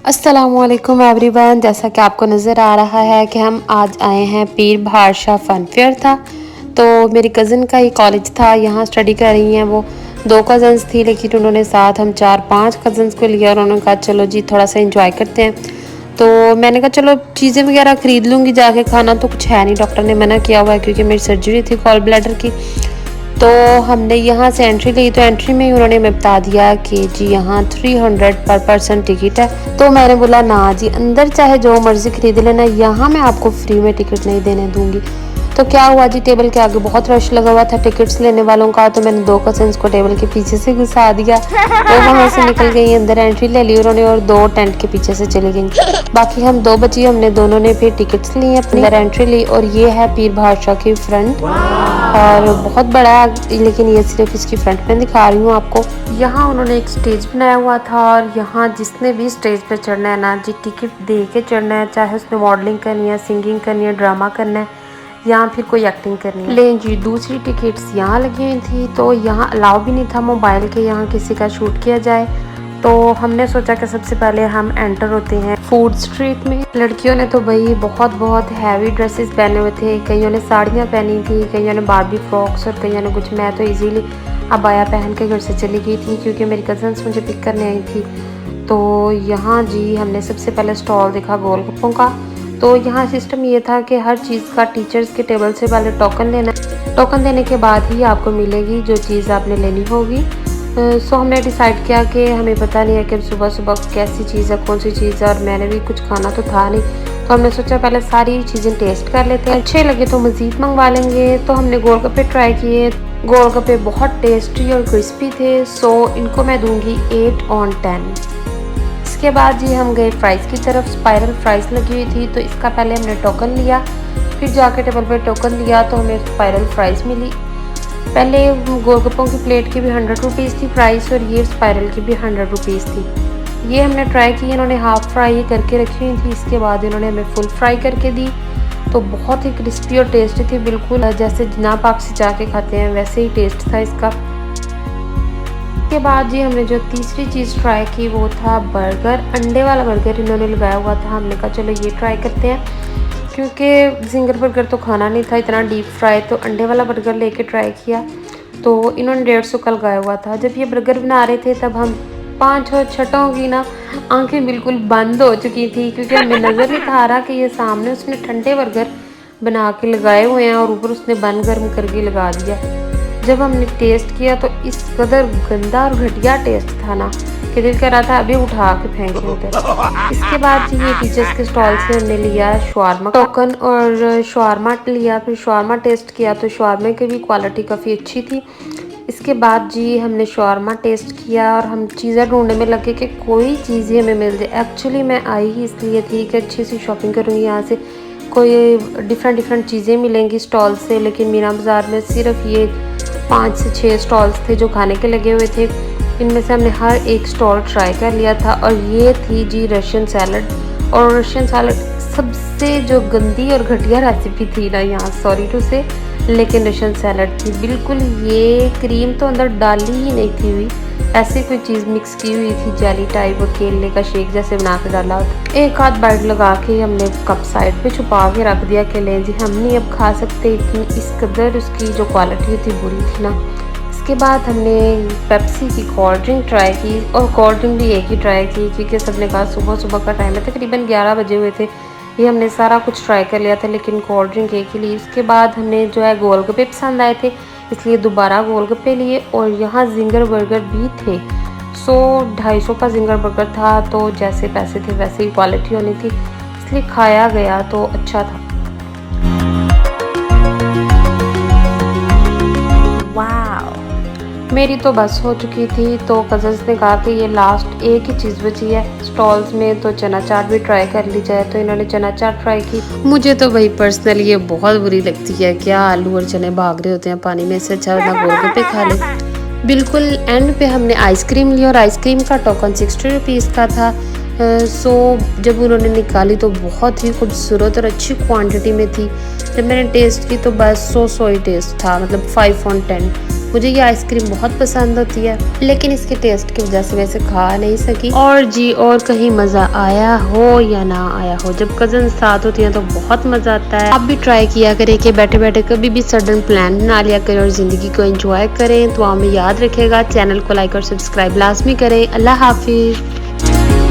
अस्सलामुअलैकुम एवरीवन। जैसा कि आपको नज़र आ रहा है कि हम आज आए हैं पीर भाषा फ़न फेयर था। तो मेरी कज़न का ही कॉलेज था, यहाँ स्टडी कर रही हैं वो। 2 कज़न्स थी लेकिन उन्होंने साथ हम 4-5 कज़न्स को लिया और उन्होंने कहा चलो जी थोड़ा सा एंजॉय करते हैं। तो मैंने कहा चलो चीज़ें वगैरह ख़रीद लूँगी जाके, खाना तो कुछ है नहीं, डॉक्टर ने मना किया हुआ है क्योंकि मेरी सर्जरी थी गॉल ब्लैडर की। तो हमने यहाँ से एंट्री ली, तो एंट्री में ही उन्होंने हमें बता दिया कि जी यहाँ 300 पर पर्सन टिकट है। तो मैंने बोला ना जी, अंदर चाहे जो मर्ज़ी ख़रीद लेना, यहाँ मैं आपको फ्री में टिकट नहीं देने दूँगी। तो क्या हुआ जी, टेबल के आगे बहुत रश लगा हुआ था टिकट्स लेने वालों का। तो मैंने 2 कज़न्स को टेबल के पीछे से घुसा दिया, वो वहाँ से निकल गई, अंदर एंट्री ले ली उन्होंने और 2 टेंट के पीछे से चली गई। बाकी हम 2 बची, हमने दोनों ने फिर टिकट्स ली, अपनी अंदर एंट्री ली। और ये है पीर भाषा की फ्रंट, और बहुत बड़ा है लेकिन ये सिर्फ इसकी फ्रंट में दिखा रही हूँ आपको। यहाँ उन्होंने एक स्टेज बनाया हुआ था और यहाँ जिसने भी स्टेज पे चढ़ना है ना जी, टिकट दे के चढ़ना है, चाहे उसने मॉडलिंग करनी है, सिंगिंग करनी है, ड्रामा करना है या फिर कोई एक्टिंग करनी है। लेकिन जी दूसरी टिकट्स यहाँ लगी हुई थी, तो यहाँ अलाउ भी नहीं था मोबाइल के यहाँ किसी का शूट किया जाए। तो हमने सोचा कि सबसे पहले हम एंटर होते हैं फूड स्ट्रीट में। लड़कियों ने तो भाई बहुत हैवी ड्रेसेस पहने हुए थे, कईयों ने साड़ियाँ पहनी थी, कईयों ने बार्बी फ्रॉक्स और कईयों ने कुछ। मैं तो इजीली अबाया पहन के घर से चली गई थी क्योंकि मेरी कज़न्स मुझे पिक करने आई थी। तो यहाँ जी हमने सबसे पहले स्टॉल देखा गोलगप्पों का। तो यहाँ सिस्टम ये था कि हर चीज़ का टीचर्स के टेबल से पहले टोकन लेना, टोकन देने के बाद ही आपको मिलेगी जो चीज़ आपने लेनी होगी। सो हमने डिसाइड किया कि हमें पता नहीं है कि सुबह सुबह कैसी चीज़ है, कौन सी चीज़ है, और मैंने भी कुछ खाना तो था नहीं, तो हमने सोचा पहले सारी चीज़ें टेस्ट कर लेते हैं, अच्छे लगे तो मज़ीद मंगवा लेंगे। तो हमने गोलगप्पे ट्राई किए, गोलगप्पे बहुत टेस्टी और क्रिस्पी थे। सो इनको मैं दूंगी 8 on 10। इसके बाद जी हम गए फ्राइज़ की तरफ। स्पाइरल फ्राइज़ लगी हुई थी, तो इसका पहले हमने टोकन लिया, फिर जाके टेबल पे टोकन लिया तो हमें स्पाइरल फ्राइज़ मिली। पहले गोलगप्पों की प्लेट की भी 100 रुपीज़ थी प्राइस, और ये स्पाइरल की भी 100 रुपीज़ थी। ये हमने ट्राई की, इन्होंने हाफ़ फ्राई करके रखी हुई थी, इसके बाद इन्होंने हमें फुल फ्राई करके दी। तो बहुत ही क्रिस्पी और टेस्टी थी, बिल्कुल जैसे जिना पाक से जाके खाते हैं वैसे ही टेस्ट था इसका। के बाद जी हमने जो तीसरी चीज़ ट्राई की वो था बर्गर, अंडे वाला बर्गर इन्होंने लगाया हुआ था। हमने कहा चलो ये ट्राई करते हैं, क्योंकि जिंगर बर्गर तो खाना नहीं था इतना डीप फ्राई, तो अंडे वाला बर्गर लेके ट्राई किया। तो इन्होंने 150 का लगाया हुआ था। जब ये बर्गर बना रहे थे तब हम 5 छठों की ना आंखें बिल्कुल बंद हो चुकी थी, क्योंकि हमें नज़र नहीं था आ रहा कि ये सामने उसने ठंडे बर्गर बना के लगाए हुए हैं और ऊपर उसने बन गर्म करके लगा दिया। जब हमने टेस्ट किया तो इस कदर गंदा और घटिया टेस्ट था ना कि दिल कर रहा था अभी उठा के फेंके उधर। इसके बाद ये टीचर्स के स्टॉल से हमने लिया शवारमा टोकन और शवारमा लिया, फिर शवारमा टेस्ट किया तो शवारमे की भी क्वालिटी काफ़ी अच्छी थी। इसके बाद जी हमने शवारमा टेस्ट किया और हम चीज़ें ढूंढने में लगे कि कोई चीज़ ही हमें मिल जाए। एक्चुअली मैं आई ही इसलिए थी कि अच्छी सी शॉपिंग करूँगी, यहाँ से कोई डिफरेंट चीज़ें मिलेंगी स्टॉल से, लेकिन मीना बाज़ार में सिर्फ ये 5 से 6 स्टॉल्स थे जो खाने के लगे हुए थे। इनमें से हमने हर एक स्टॉल ट्राई कर लिया था, और ये थी जी रशियन सैलड। और रशियन सैलड सबसे जो गंदी और घटिया रेसिपी थी ना यहाँ, सॉरी टू से, लेकिन रशियन सैलड थी बिल्कुल। ये क्रीम तो अंदर डाली ही नहीं थी हुई, ऐसी कोई चीज़ मिक्स की हुई थी जेली टाइप और केले का शेक जैसे बना के डाला होता। एक आध बाइट लगा के हमने कप साइड पे छुपा के रख दिया कि ले जी हम नहीं अब खा सकते, इतनी इस कदर उसकी जो क्वालिटी थी बुरी थी ना। इसके बाद हमने पेप्सी की कोल्ड ड्रिंक ट्राई की, और कोल्ड ड्रिंक भी एक ही ट्राई की क्योंकि सबने कहा सुबह का टाइम है, तकरीबन 11 बजे हुए थे। ये हमने सारा कुछ ट्राई कर लिया था लेकिन कोल्ड ड्रिंक एक ही ली। उसके बाद हमने जो है गोलगप्पे पसंद आए थे इसलिए दोबारा गोलगप्पे लिए, और यहाँ जिंगर बर्गर भी थे। सो 250 का जिंगर बर्गर था, तो जैसे पैसे थे वैसे ही क्वालिटी होनी थी, इसलिए खाया गया तो अच्छा था। वाओ, मेरी तो बस हो चुकी थी, तो कज़न्स ने कहा कि ये लास्ट एक ही चीज़ बची है स्टॉल्स में, तो चना चाट भी ट्राई कर ली जाए। तो इन्होंने चना चाट ट्राई की। मुझे तो भाई पर्सनली ये बहुत बुरी लगती है, क्या आलू और चने भाग रहे होते हैं पानी में, से अच्छा ना गोलगप्पे खा ले। बिल्कुल एंड पे हमने आइसक्रीम ली, और आइसक्रीम का टोकन 60 रुपीज़ का था। सो जब उन्होंने निकाली तो बहुत ही खूबसूरत और अच्छी क्वांटिटी में थी। जब मैंने टेस्ट की तो बस 100 ही टेस्ट था, मतलब 5 on 10। मुझे ये आइसक्रीम बहुत पसंद होती है, लेकिन इसके टेस्ट की वजह से वैसे खा नहीं सकी। और जी और कहीं मज़ा आया हो या ना आया हो, जब कज़न साथ होती हैं तो बहुत मज़ा आता है। आप भी ट्राई किया करें कि बैठे बैठे कभी भी सडन प्लान बना लिया करें और ज़िंदगी को एंजॉय करें। तो हमें याद रखेगा, चैनल को लाइक और सब्सक्राइब लाजमी करें। अल्लाह हाफिज़।